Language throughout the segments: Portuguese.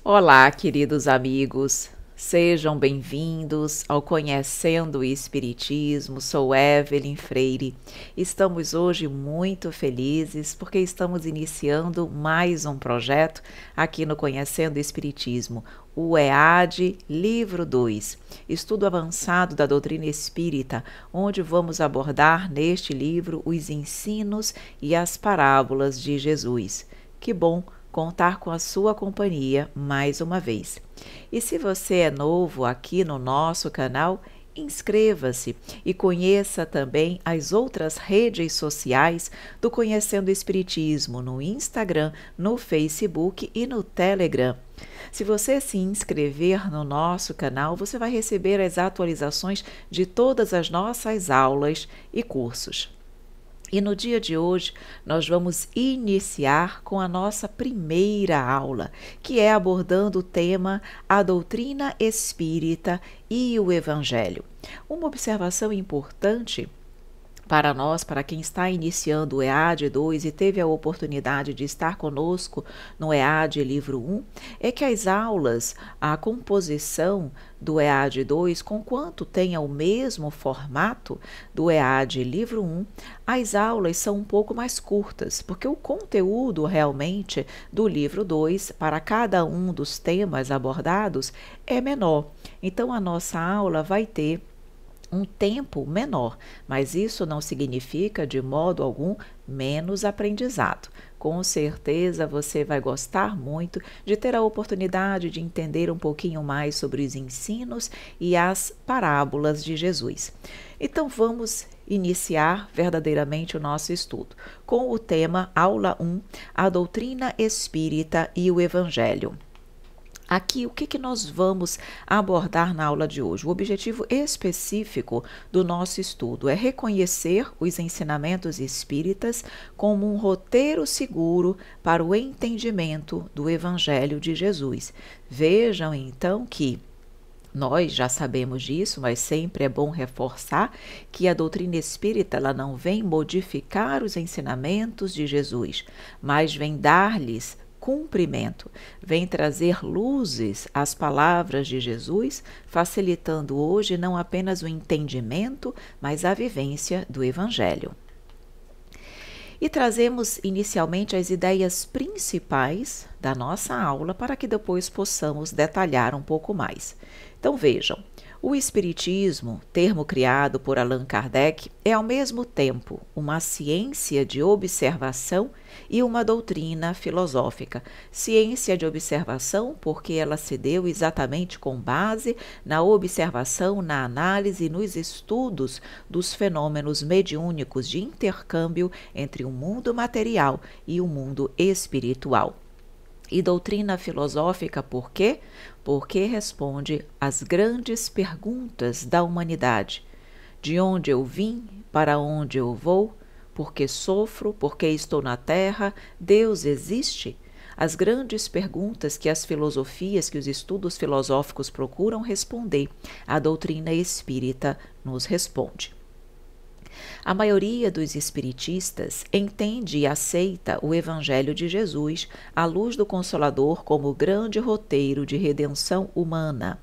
Olá, queridos amigos, sejam bem-vindos ao Conhecendo o Espiritismo. Sou Evelyn Freire. Estamos hoje muito felizes porque estamos iniciando mais um projeto aqui no Conhecendo o Espiritismo, o EAD Livro 2, Estudo Avançado da Doutrina Espírita, onde vamos abordar neste livro os ensinos e as parábolas de Jesus. Que bom contar com a sua companhia mais uma vez. E se você é novo aqui no nosso canal, inscreva-se e conheça também as outras redes sociais do Conhecendo o Espiritismo no Instagram, no Facebook e no Telegram. Se você se inscrever no nosso canal, você vai receber as atualizações de todas as nossas aulas e cursos. E no dia de hoje, nós vamos iniciar com a nossa primeira aula, que é abordando o tema A Doutrina Espírita e o Evangelho. Uma observação importante para nós, para quem está iniciando o EAD 2 e teve a oportunidade de estar conosco no EAD Livro 1, é que as aulas, a composição do EAD 2, conquanto tenha o mesmo formato do EAD Livro 1, as aulas são um pouco mais curtas, porque o conteúdo realmente do Livro 2, para cada um dos temas abordados, é menor. Então, a nossa aula vai ter um tempo menor, mas isso não significa de modo algum menos aprendizado. Com certeza você vai gostar muito de ter a oportunidade de entender um pouquinho mais sobre os ensinos e as parábolas de Jesus. Então vamos iniciar verdadeiramente o nosso estudo com o tema Aula 1, a doutrina espírita e o Evangelho. Aqui, o que nós vamos abordar na aula de hoje? O objetivo específico do nosso estudo é reconhecer os ensinamentos espíritas como um roteiro seguro para o entendimento do Evangelho de Jesus. Vejam, então, que nós já sabemos disso, mas sempre é bom reforçar que a doutrina espírita ela não vem modificar os ensinamentos de Jesus, mas vem dar-lhes cumprimento, vem trazer luzes às palavras de Jesus, facilitando hoje não apenas o entendimento, mas a vivência do Evangelho. E trazemos inicialmente as ideias principais da nossa aula para que depois possamos detalhar um pouco mais. Então vejam, o Espiritismo, termo criado por Allan Kardec, é ao mesmo tempo uma ciência de observação e uma doutrina filosófica. Ciência de observação porque ela se deu exatamente com base na observação, na análise e nos estudos dos fenômenos mediúnicos de intercâmbio entre o mundo material e o mundo espiritual. E doutrina filosófica por quê? Porque responde às grandes perguntas da humanidade. De onde eu vim? Para onde eu vou? Por que sofro? Por que estou na Terra? Deus existe? As grandes perguntas que as filosofias, que os estudos filosóficos procuram responder, a doutrina espírita nos responde. A maioria dos espiritistas entende e aceita o Evangelho de Jesus à luz do Consolador como grande roteiro de redenção humana.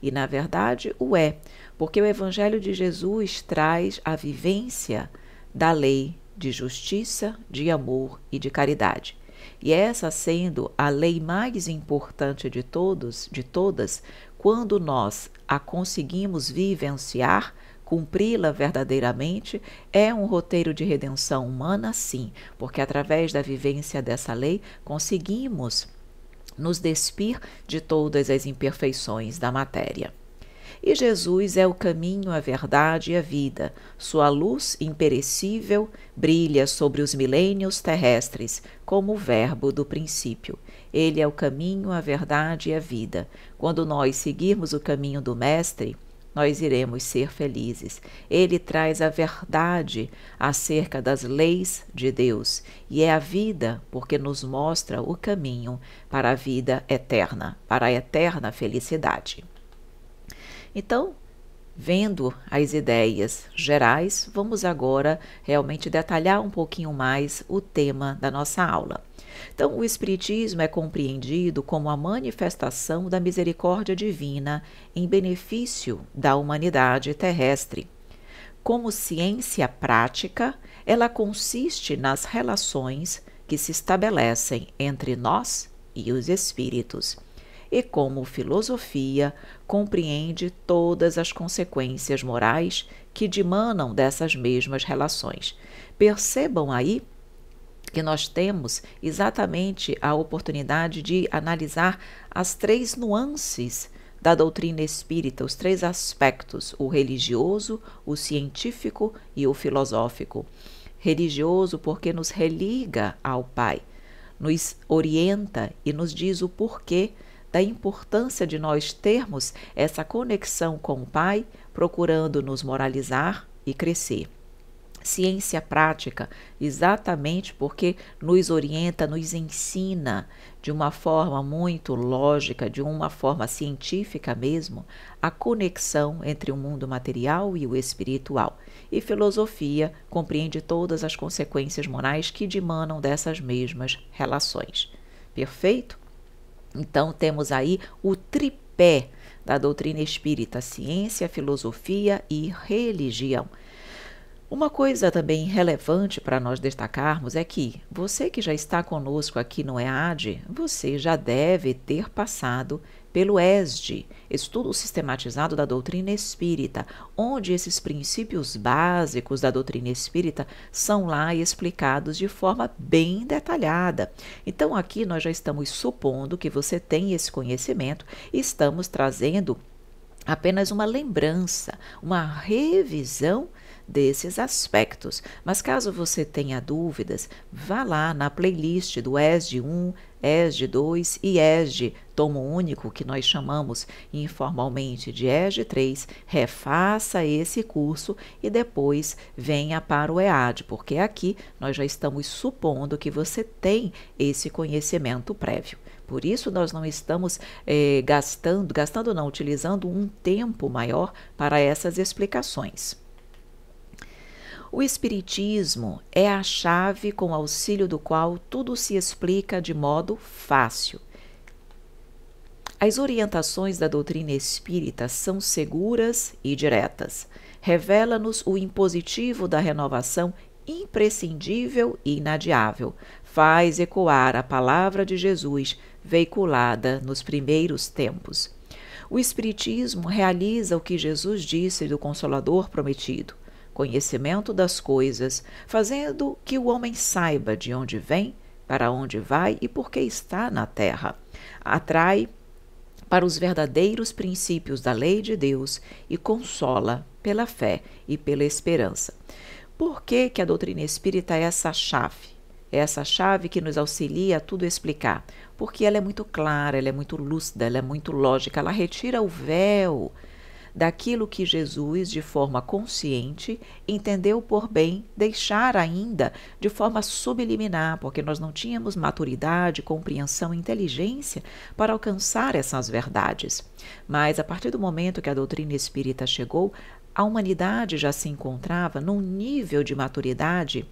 E, na verdade, o é, porque o Evangelho de Jesus traz a vivência da lei de justiça, de amor e de caridade. E essa sendo a lei mais importante de todas, quando nós a conseguimos vivenciar, cumpri-la verdadeiramente, é um roteiro de redenção humana, sim, porque através da vivência dessa lei conseguimos nos despir de todas as imperfeições da matéria. E Jesus é o caminho, a verdade e a vida. Sua luz imperecível brilha sobre os milênios terrestres, como o verbo do princípio. Ele é o caminho, a verdade e a vida. Quando nós seguirmos o caminho do Mestre, nós iremos ser felizes. Ele traz a verdade acerca das leis de Deus e é a vida porque nos mostra o caminho para a vida eterna, para a eterna felicidade. Então, vendo as ideias gerais, vamos agora realmente detalhar um pouquinho mais o tema da nossa aula. Então, o Espiritismo é compreendido como a manifestação da misericórdia divina em benefício da humanidade terrestre. Como ciência prática, ela consiste nas relações que se estabelecem entre nós e os espíritos. E como filosofia, compreende todas as consequências morais que dimanam dessas mesmas relações. Percebam aí que nós temos exatamente a oportunidade de analisar as 3 nuances da doutrina espírita, os 3 aspectos: o religioso, o científico e o filosófico. Religioso porque nos religa ao Pai, nos orienta e nos diz o porquê da importância de nós termos essa conexão com o Pai, procurando nos moralizar e crescer. Ciência prática, exatamente porque nos orienta, nos ensina de uma forma muito lógica, de uma forma científica mesmo, a conexão entre o mundo material e o espiritual. E filosofia compreende todas as consequências morais que dimanam dessas mesmas relações. Perfeito? Então temos aí o tripé da doutrina espírita: ciência, filosofia e religião. Uma coisa também relevante para nós destacarmos é que você que já está conosco aqui no EAD, você já deve ter passado pelo ESD, Estudo Sistematizado da Doutrina Espírita, onde esses princípios básicos da doutrina espírita são lá explicados de forma bem detalhada. Então aqui nós já estamos supondo que você tem esse conhecimento e estamos trazendo apenas uma lembrança, uma revisão desses aspectos. Mas caso você tenha dúvidas, vá lá na playlist do ESD 1, ESD 2 e ESD Tomo Único, que nós chamamos informalmente de ESD 3, refaça esse curso e depois venha para o EAD, porque aqui nós já estamos supondo que você tem esse conhecimento prévio. Por isso, nós não estamos utilizando um tempo maior para essas explicações. O Espiritismo é a chave com auxílio do qual tudo se explica de modo fácil. As orientações da doutrina espírita são seguras e diretas. Revela-nos o impositivo da renovação imprescindível e inadiável. Faz ecoar a palavra de Jesus, veiculada nos primeiros tempos. O Espiritismo realiza o que Jesus disse do Consolador prometido: conhecimento das coisas, fazendo que o homem saiba de onde vem, para onde vai e por que está na terra. Atrai para os verdadeiros princípios da lei de Deus e consola pela fé e pela esperança. Por que a doutrina espírita é essa chave? É essa chave que nos auxilia a tudo explicar. Porque ela é muito clara, ela é muito lúcida, ela é muito lógica, ela retira o véu daquilo que Jesus, de forma consciente, entendeu por bem deixar ainda de forma subliminar, porque nós não tínhamos maturidade, compreensão e inteligência para alcançar essas verdades. Mas, a partir do momento que a doutrina espírita chegou, a humanidade já se encontrava num nível de maturidade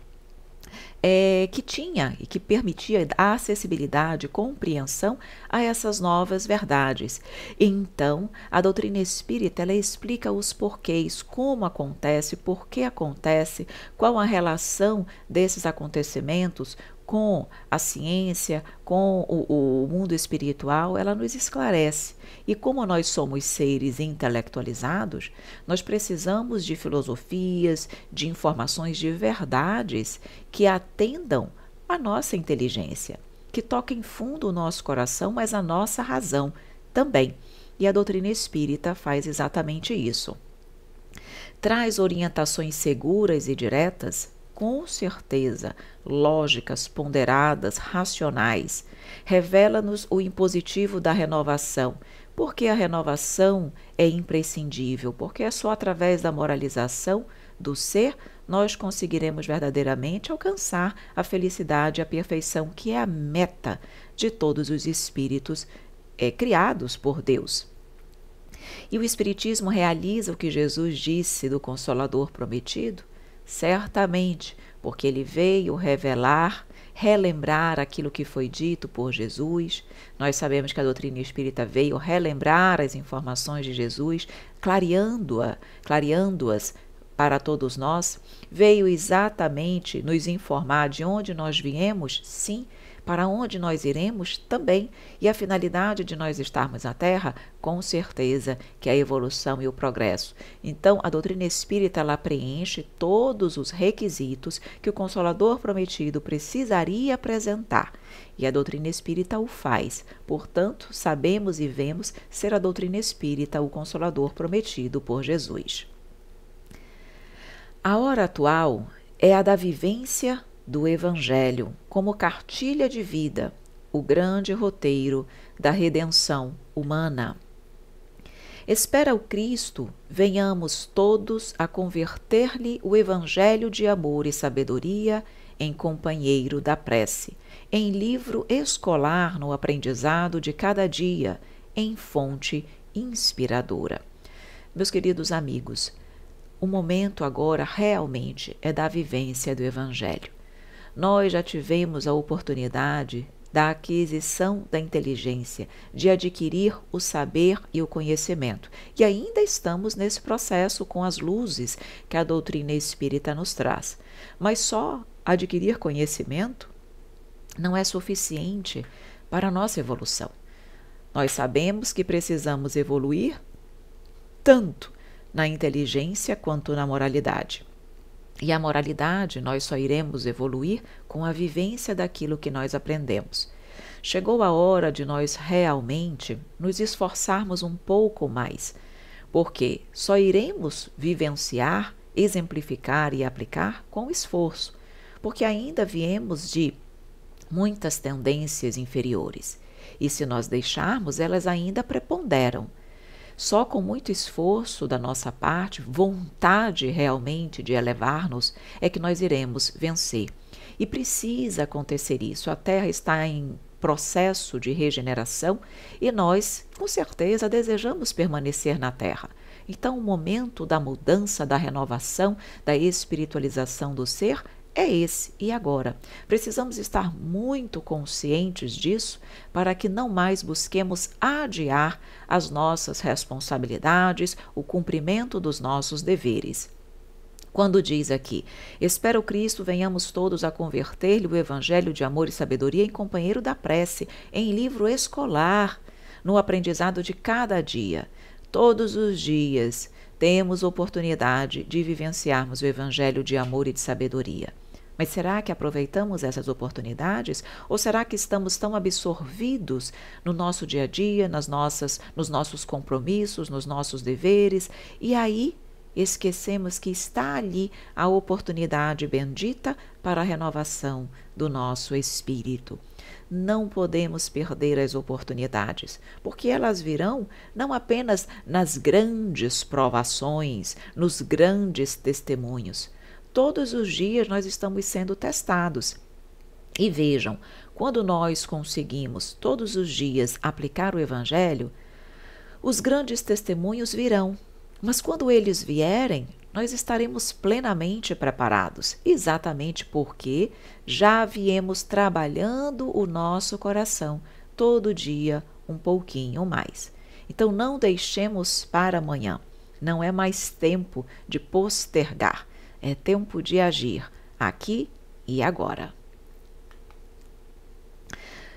que tinha e que permitia a acessibilidade, compreensão a essas novas verdades. Então, a doutrina espírita ela explica os porquês, como acontece, por que acontece, qual a relação desses acontecimentos com a ciência, com o mundo espiritual. Ela nos esclarece. E como nós somos seres intelectualizados, nós precisamos de filosofias, de informações, de verdades que atendam a nossa inteligência, que toquem fundo o nosso coração, mas a nossa razão também. E a doutrina espírita faz exatamente isso. Traz orientações seguras e diretas, com certeza, lógicas, ponderadas, racionais. Revela-nos o impositivo da renovação. Porque a renovação é imprescindível, porque é só através da moralização do ser nós conseguiremos verdadeiramente alcançar a felicidade e a perfeição, que é a meta de todos os espíritos criados por Deus. E o Espiritismo realiza o que Jesus disse do Consolador prometido? Certamente, porque ele veio revelar, relembrar aquilo que foi dito por Jesus. Nós sabemos que a doutrina espírita veio relembrar as informações de Jesus, clareando-as para todos nós. Veio exatamente nos informar de onde nós viemos, sim, para onde nós iremos também, e a finalidade de nós estarmos na Terra, com certeza, que é a evolução e o progresso. Então, a doutrina espírita, ela preenche todos os requisitos que o Consolador Prometido precisaria apresentar, e a doutrina espírita o faz. Portanto, sabemos e vemos ser a doutrina espírita o Consolador Prometido por Jesus. A hora atual é a da vivência do Evangelho como cartilha de vida, o grande roteiro da redenção humana. Espera o Cristo, venhamos todos a converter-lhe o Evangelho de amor e sabedoria em companheiro da prece, em livro escolar no aprendizado de cada dia, em fonte inspiradora. Meus queridos amigos, o momento agora realmente é da vivência do Evangelho. Nós já tivemos a oportunidade da aquisição da inteligência, de adquirir o saber e o conhecimento. E ainda estamos nesse processo com as luzes que a doutrina espírita nos traz. Mas só adquirir conhecimento não é suficiente para a nossa evolução. Nós sabemos que precisamos evoluir tanto na inteligência quanto na moralidade. E a moralidade nós só iremos evoluir com a vivência daquilo que nós aprendemos. Chegou a hora de nós realmente nos esforçarmos um pouco mais, porque só iremos vivenciar, exemplificar e aplicar com esforço, porque ainda viemos de muitas tendências inferiores, e se nós deixarmos, elas ainda preponderam. Só com muito esforço da nossa parte, vontade realmente de elevar-nos, é que nós iremos vencer. E precisa acontecer isso. A Terra está em processo de regeneração e nós, com certeza, desejamos permanecer na Terra. Então, o momento da mudança, da renovação, da espiritualização do ser é esse e agora. Precisamos estar muito conscientes disso para que não mais busquemos adiar as nossas responsabilidades, o cumprimento dos nossos deveres. Quando diz aqui, espera o Cristo, venhamos todos a converter-lhe o Evangelho de amor e sabedoria em companheiro da prece, em livro escolar, no aprendizado de cada dia. Todos os dias temos oportunidade de vivenciarmos o Evangelho de amor e de sabedoria. Mas será que aproveitamos essas oportunidades? Ou será que estamos tão absorvidos no nosso dia a dia, nos nossos compromissos, nos nossos deveres, e aí esquecemos que está ali a oportunidade bendita para a renovação do nosso espírito? Não podemos perder as oportunidades, porque elas virão não apenas nas grandes provações, nos grandes testemunhos. Todos os dias nós estamos sendo testados. E vejam, quando nós conseguimos todos os dias aplicar o Evangelho, os grandes testemunhos virão. Mas quando eles vierem, nós estaremos plenamente preparados, exatamente porque já viemos trabalhando o nosso coração todo dia um pouquinho mais. Então não deixemos para amanhã, não é mais tempo de postergar, é tempo de agir aqui e agora.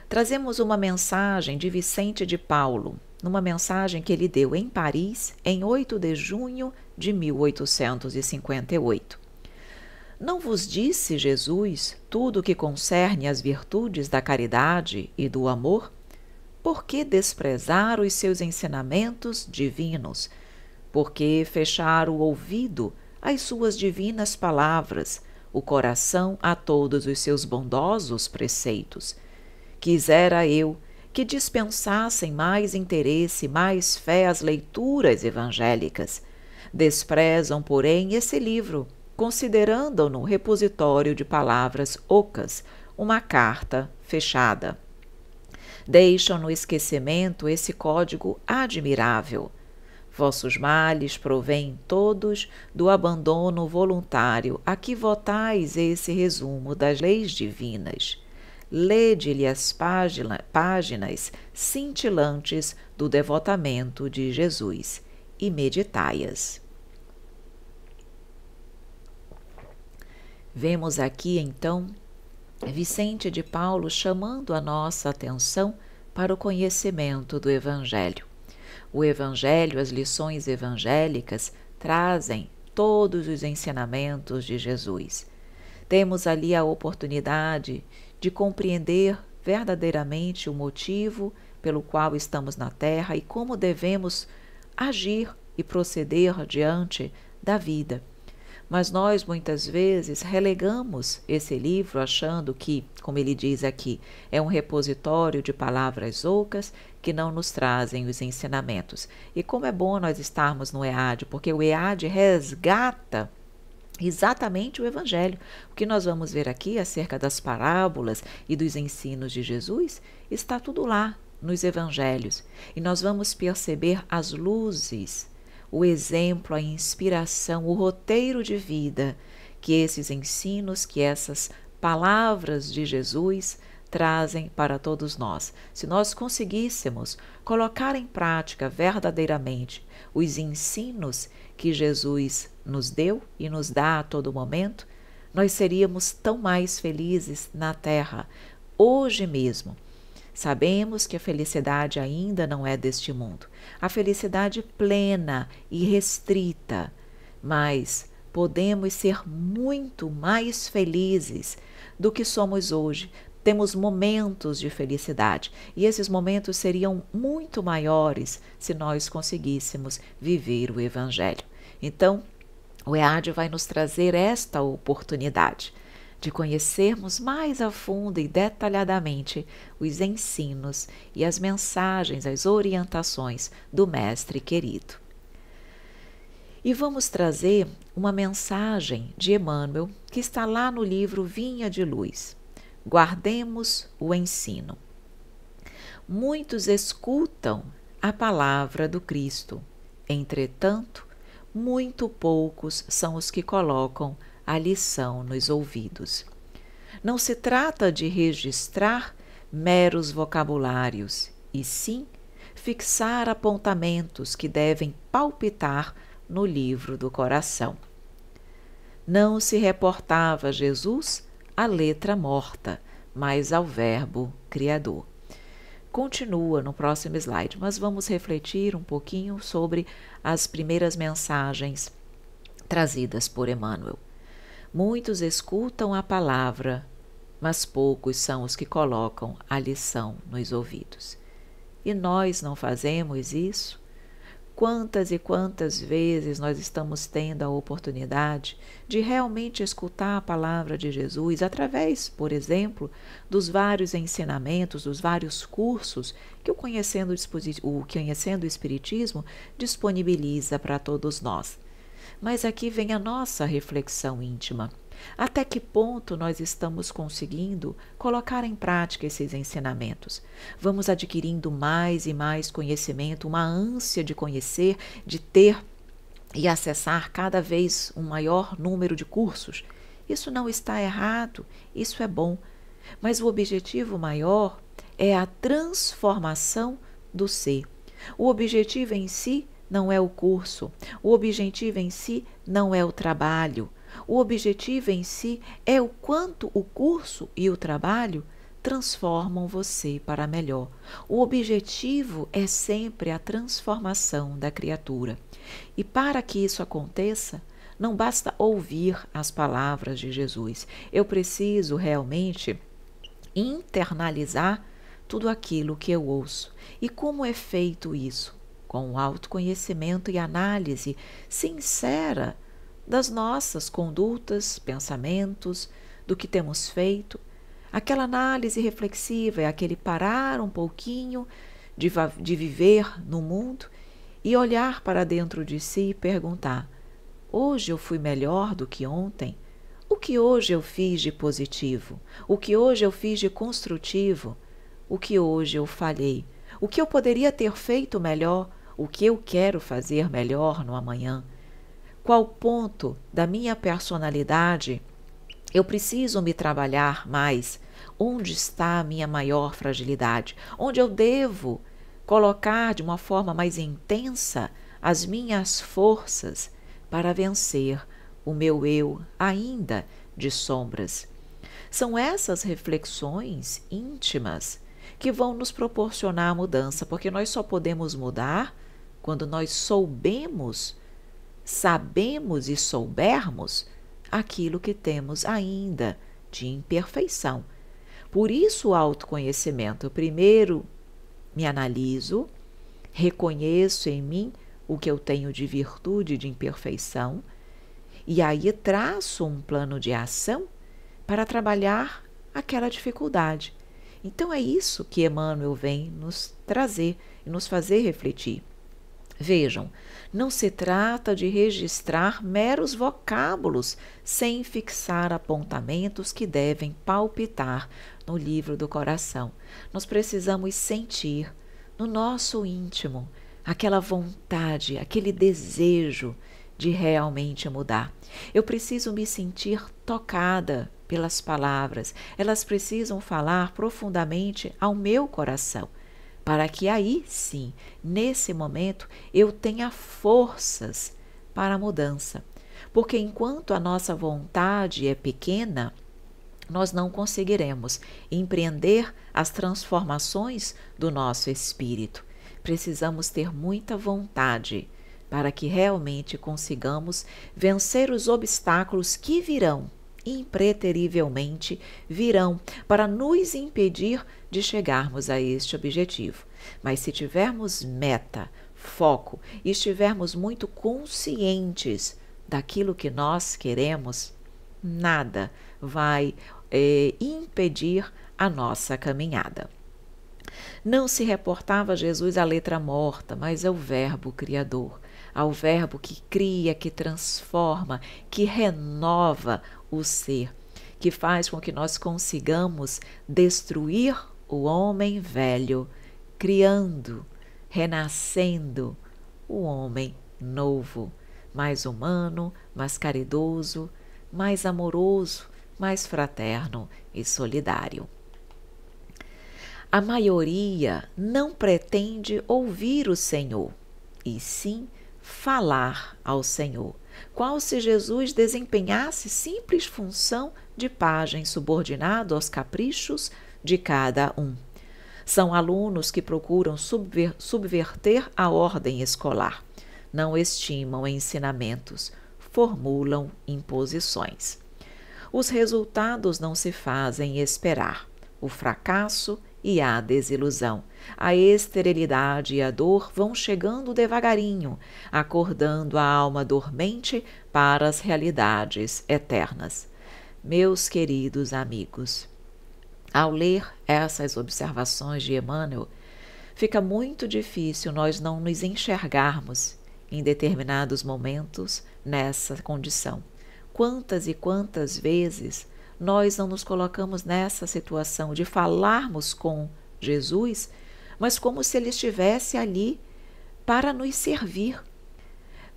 Trazemos uma mensagem de Vicente de Paulo, numa mensagem que ele deu em Paris em 8 de junho de 1858. Não vos disse Jesus tudo o que concerne às virtudes da caridade e do amor? Por que desprezar os seus ensinamentos divinos? Por que fechar o ouvido às suas divinas palavras, o coração a todos os seus bondosos preceitos? Quisera eu que dispensassem mais interesse, mais fé às leituras evangélicas. Desprezam, porém, esse livro, considerando-no repositório de palavras ocas, uma carta fechada. Deixam no esquecimento esse código admirável. Vossos males provêm todos do abandono voluntário a que votais esse resumo das leis divinas. lede-lhe as páginas cintilantes do devotamento de Jesus e meditai-as. Vemos aqui, então, Vicente de Paulo chamando a nossa atenção para o conhecimento do Evangelho. O Evangelho, as lições evangélicas, trazem todos os ensinamentos de Jesus. Temos ali a oportunidade de compreender verdadeiramente o motivo pelo qual estamos na Terra e como devemos agir e proceder diante da vida. Mas nós, muitas vezes, relegamos esse livro achando que, como ele diz aqui, é um repositório de palavras ocas que não nos trazem os ensinamentos. E como é bom nós estarmos no EAD, porque o EAD resgata exatamente o Evangelho. O que nós vamos ver aqui acerca das parábolas e dos ensinos de Jesus está tudo lá nos Evangelhos. E nós vamos perceber as luzes, o exemplo, a inspiração, o roteiro de vida que esses ensinos, que essas palavras de Jesus trazem para todos nós. Se nós conseguíssemos colocar em prática verdadeiramente os ensinos que Jesus nos deu e nos dá a todo momento, nós seríamos tão mais felizes na Terra, hoje mesmo. Sabemos que a felicidade ainda não é deste mundo, a felicidade plena e restrita, mas podemos ser muito mais felizes do que somos hoje. Temos momentos de felicidade e esses momentos seriam muito maiores se nós conseguíssemos viver o Evangelho. Então, o EAD vai nos trazer esta oportunidade de conhecermos mais a fundo e detalhadamente os ensinos e as mensagens, as orientações do Mestre querido. E vamos trazer uma mensagem de Emmanuel que está lá no livro Vinha de Luz. Guardemos o ensino. Muitos escutam a palavra do Cristo, entretanto, muito poucos são os que colocam a lição nos ouvidos. Não se trata de registrar meros vocabulários, e sim fixar apontamentos que devem palpitar no livro do coração. Não se reportava a Jesus à letra morta, mas ao Verbo Criador. Continua no próximo slide, mas vamos refletir um pouquinho sobre as primeiras mensagens trazidas por Emmanuel. Muitos escutam a palavra, mas poucos são os que colocam a lição nos ouvidos. E nós não fazemos isso? Quantas e quantas vezes nós estamos tendo a oportunidade de realmente escutar a palavra de Jesus através, por exemplo, dos vários ensinamentos, dos vários cursos que o Conhecendo o Espiritismo disponibiliza para todos nós. Mas aqui vem a nossa reflexão íntima. Até que ponto nós estamos conseguindo colocar em prática esses ensinamentos? Vamos adquirindo mais e mais conhecimento, uma ânsia de conhecer, de ter e acessar cada vez um maior número de cursos. Isso não está errado, isso é bom. Mas o objetivo maior é a transformação do ser. O objetivo em si não é o curso, o objetivo em si não é o trabalho. O objetivo em si é o quanto o curso e o trabalho transformam você para melhor. O objetivo é sempre a transformação da criatura. E para que isso aconteça, não basta ouvir as palavras de Jesus. Eu preciso realmente internalizar tudo aquilo que eu ouço. E como é feito isso? Com o autoconhecimento e análise sincera das nossas condutas, pensamentos, do que temos feito. Aquela análise reflexiva é aquele parar um pouquinho de viver no mundo e olhar para dentro de si e perguntar: hoje eu fui melhor do que ontem? O que hoje eu fiz de positivo? O que hoje eu fiz de construtivo? O que hoje eu falhei? O que eu poderia ter feito melhor? O que eu quero fazer melhor no amanhã? Qual ponto da minha personalidade Eu preciso me trabalhar mais. Onde está a minha maior fragilidade? Onde eu devo colocar de uma forma mais intensa as minhas forças para vencer o meu eu ainda de sombras? São essas reflexões íntimas que vão nos proporcionar a mudança, porque nós só podemos mudar quando nós sabemos e soubermos aquilo que temos ainda de imperfeição. Por isso o autoconhecimento. Eu primeiro me analiso, reconheço em mim o que eu tenho de virtude, de imperfeição, e aí traço um plano de ação para trabalhar aquela dificuldade. Então é isso que Emmanuel vem nos trazer e nos fazer refletir. Vejam, não se trata de registrar meros vocábulos sem fixar apontamentos que devem palpitar no livro do coração. Nós precisamos sentir no nosso íntimo aquela vontade, aquele desejo de realmente mudar. Eu preciso me sentir tocada pelas palavras, elas precisam falar profundamente ao meu coração, para que aí sim, nesse momento, eu tenha forças para a mudança. Porque enquanto a nossa vontade é pequena, nós não conseguiremos empreender as transformações do nosso espírito. Precisamos ter muita vontade para que realmente consigamos vencer os obstáculos que virão, impreterivelmente virão, para nos impedir de chegarmos a este objetivo. Mas se tivermos meta, foco e estivermos muito conscientes daquilo que nós queremos, nada vai impedir a nossa caminhada. Não se reportava a Jesus à letra morta, mas ao Verbo Criador, ao Verbo que cria, que transforma, que renova o ser, que faz com que nós consigamos destruir o homem velho, criando, renascendo o homem novo, mais humano, mais caridoso, mais amoroso, mais fraterno e solidário. A maioria não pretende ouvir o Senhor, e sim falar ao Senhor, qual se Jesus desempenhasse simples função de pajem subordinado aos caprichos de cada um. São alunos que procuram subverter a ordem escolar, não estimam ensinamentos, formulam imposições. Os resultados não se fazem esperar. O fracasso e a desilusão, a esterilidade e a dor vão chegando devagarinho, acordando a alma dormente para as realidades eternas. Meus queridos amigos, ao ler essas observações de Emmanuel, fica muito difícil nós não nos enxergarmos em determinados momentos nessa condição. Quantas e quantas vezes nós não nos colocamos nessa situação de falarmos com Jesus, mas como se Ele estivesse ali para nos servir,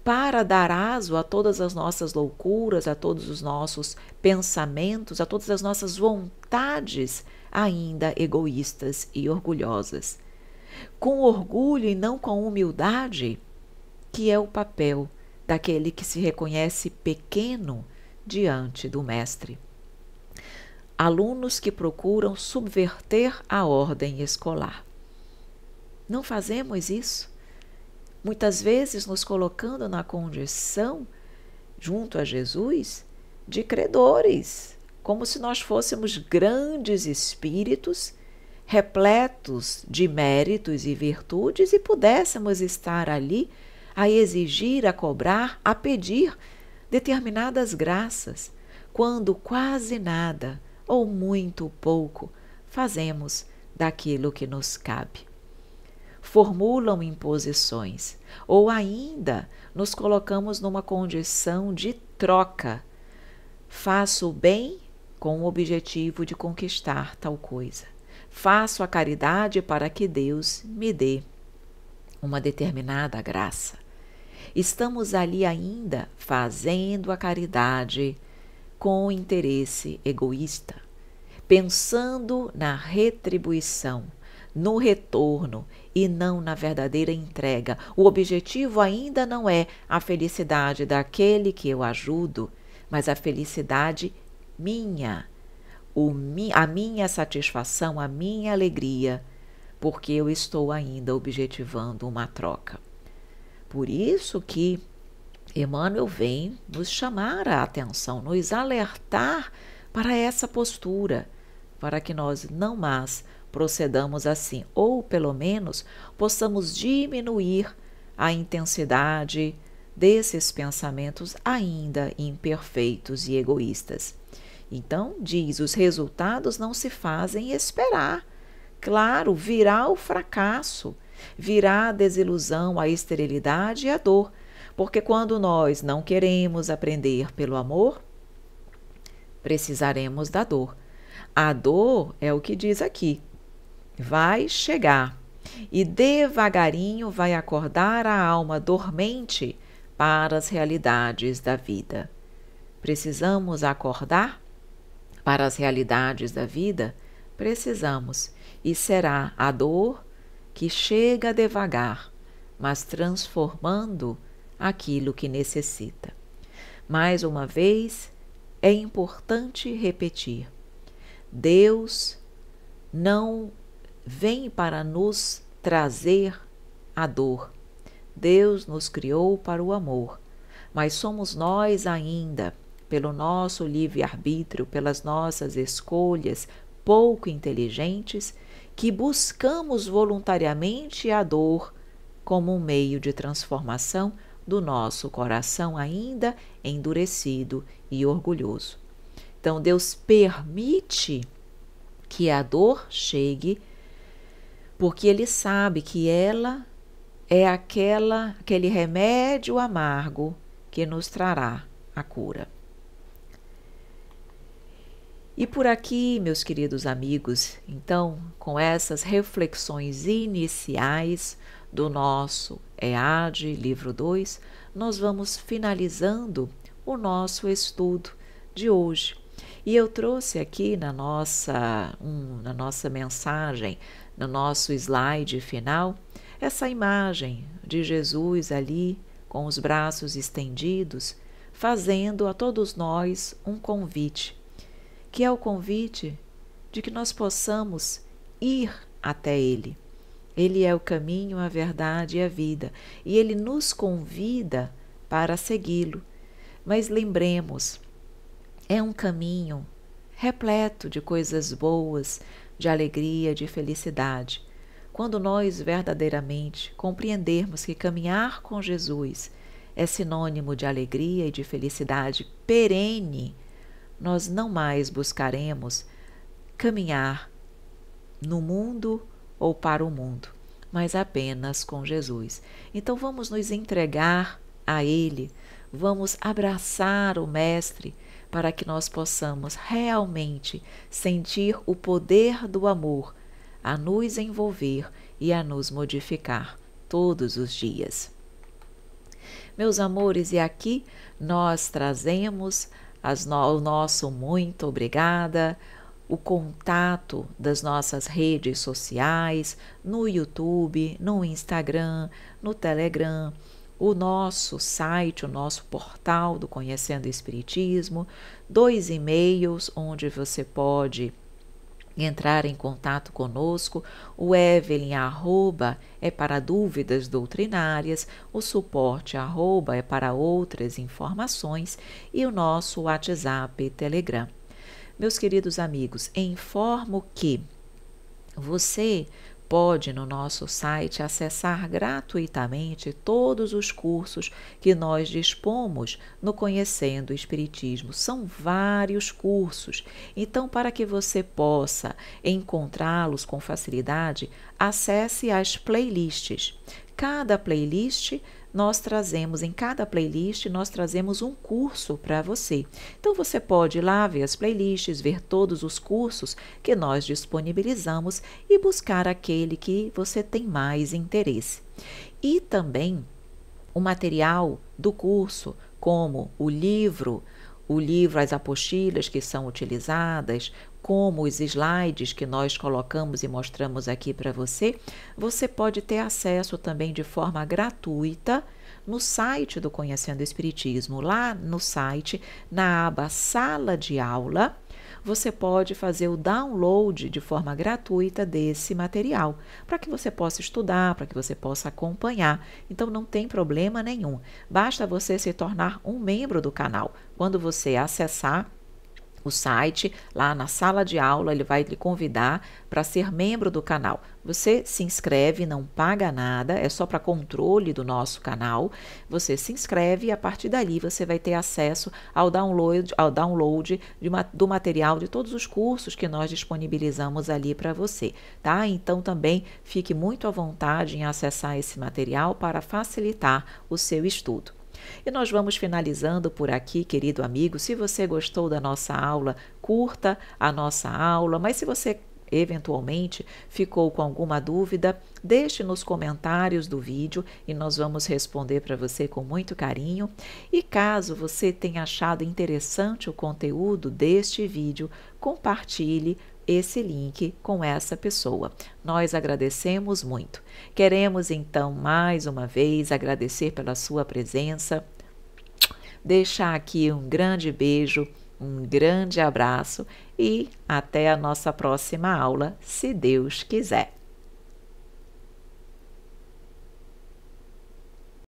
para dar aso a todas as nossas loucuras, a todos os nossos pensamentos, a todas as nossas vontades ainda egoístas e orgulhosas. Com orgulho e não com humildade, que é o papel daquele que se reconhece pequeno diante do Mestre. Alunos que procuram subverter a ordem escolar. Não fazemos isso? Muitas vezes nos colocando na condição, junto a Jesus, de credores, como se nós fôssemos grandes espíritos, repletos de méritos e virtudes e pudéssemos estar ali a exigir, a cobrar, a pedir determinadas graças, quando quase nada ou muito pouco fazemos daquilo que nos cabe. Formulam imposições, ou ainda nos colocamos numa condição de troca. Faço o bem com o objetivo de conquistar tal coisa. Faço a caridade para que Deus me dê uma determinada graça. Estamos ali ainda fazendo a caridade com interesse egoísta, pensando na retribuição, no retorno e não na verdadeira entrega. O objetivo ainda não é a felicidade daquele que eu ajudo, mas a felicidade minha, a minha satisfação, a minha alegria, porque eu estou ainda objetivando uma troca. Por isso que Emmanuel vem nos chamar a atenção, nos alertar para essa postura, para que nós não mais procedamos assim, ou pelo menos possamos diminuir a intensidade desses pensamentos ainda imperfeitos e egoístas. Então, diz, os resultados não se fazem esperar. Claro, virá o fracasso, virá a desilusão, a esterilidade e a dor, porque quando nós não queremos aprender pelo amor, precisaremos da dor. A dor é o que diz aqui, vai chegar e devagarinho vai acordar a alma dormente para as realidades da vida. Precisamos acordar para as realidades da vida? Precisamos, e será a dor que chega devagar, mas transformando aquilo que necessita. Mais uma vez, é importante repetir: Deus não vem para nos trazer a dor. Deus nos criou para o amor, mas somos nós ainda, pelo nosso livre-arbítrio, pelas nossas escolhas pouco inteligentes, que buscamos voluntariamente a dor como um meio de transformação do nosso coração ainda endurecido e orgulhoso. Então, Deus permite que a dor chegue, porque Ele sabe que ela é aquele remédio amargo que nos trará a cura. E por aqui, meus queridos amigos, então, com essas reflexões iniciais do nosso EAD, livro 2, nós vamos finalizando o nosso estudo de hoje. E eu trouxe aqui na nossa mensagem, no nosso slide final, essa imagem de Jesus ali com os braços estendidos, fazendo a todos nós um convite, que é o convite de que nós possamos ir até Ele. Ele é o caminho, a verdade e a vida, e Ele nos convida para segui-lo. Mas lembremos, é um caminho repleto de coisas boas, de alegria, de felicidade. Quando nós verdadeiramente compreendermos que caminhar com Jesus é sinônimo de alegria e de felicidade perene, nós não mais buscaremos caminhar no mundo ou para o mundo, mas apenas com Jesus. Então vamos nos entregar a Ele, vamos abraçar o Mestre para que nós possamos realmente sentir o poder do amor a nos envolver e a nos modificar todos os dias. Meus amores, e aqui nós trazemos o nosso muito obrigada, o contato das nossas redes sociais, no YouTube, no Instagram, no Telegram, o nosso site, o nosso portal do Conhecendo o Espiritismo, 2 e-mails onde você pode entrar em contato conosco. O Evelyn é para dúvidas doutrinárias, o suporte é para outras informações e o nosso WhatsApp e Telegram. Meus queridos amigos, informo que você pode no nosso site acessar gratuitamente todos os cursos que nós dispomos no Conhecendo o Espiritismo. São vários cursos, então para que você possa encontrá-los com facilidade, acesse as playlists. Cada playlist em cada playlist nós trazemos um curso para você. Então você pode ir lá ver as playlists, ver todos os cursos que nós disponibilizamos e buscar aquele que você tem mais interesse. E também o material do curso, como o livro o livro, as apostilas que são utilizadas, como os slides que nós colocamos e mostramos aqui para você, você pode ter acesso também de forma gratuita no site do Conhecendo o Espiritismo. Lá no site, na aba Sala de Aula, você pode fazer o download de forma gratuita desse material, para que você possa estudar, para que você possa acompanhar. Então, não tem problema nenhum. Basta você se tornar um membro do canal. Quando você acessar o site, lá na sala de aula, ele vai lhe convidar para ser membro do canal. Você se inscreve, não paga nada, é só para controle do nosso canal. Você se inscreve e a partir dali você vai ter acesso ao download do material de todos os cursos que nós disponibilizamos ali para você, tá? Então também fique muito à vontade em acessar esse material para facilitar o seu estudo. E nós vamos finalizando por aqui, querido amigo. Se você gostou da nossa aula, curta a nossa aula, mas se você eventualmente ficou com alguma dúvida, deixe nos comentários do vídeo e nós vamos responder para você com muito carinho. E caso você tenha achado interessante o conteúdo deste vídeo, compartilhe esse link com essa pessoa. Nós agradecemos muito. Queremos então mais uma vez agradecer pela sua presença, deixar aqui um grande beijo, um grande abraço e até a nossa próxima aula, se Deus quiser.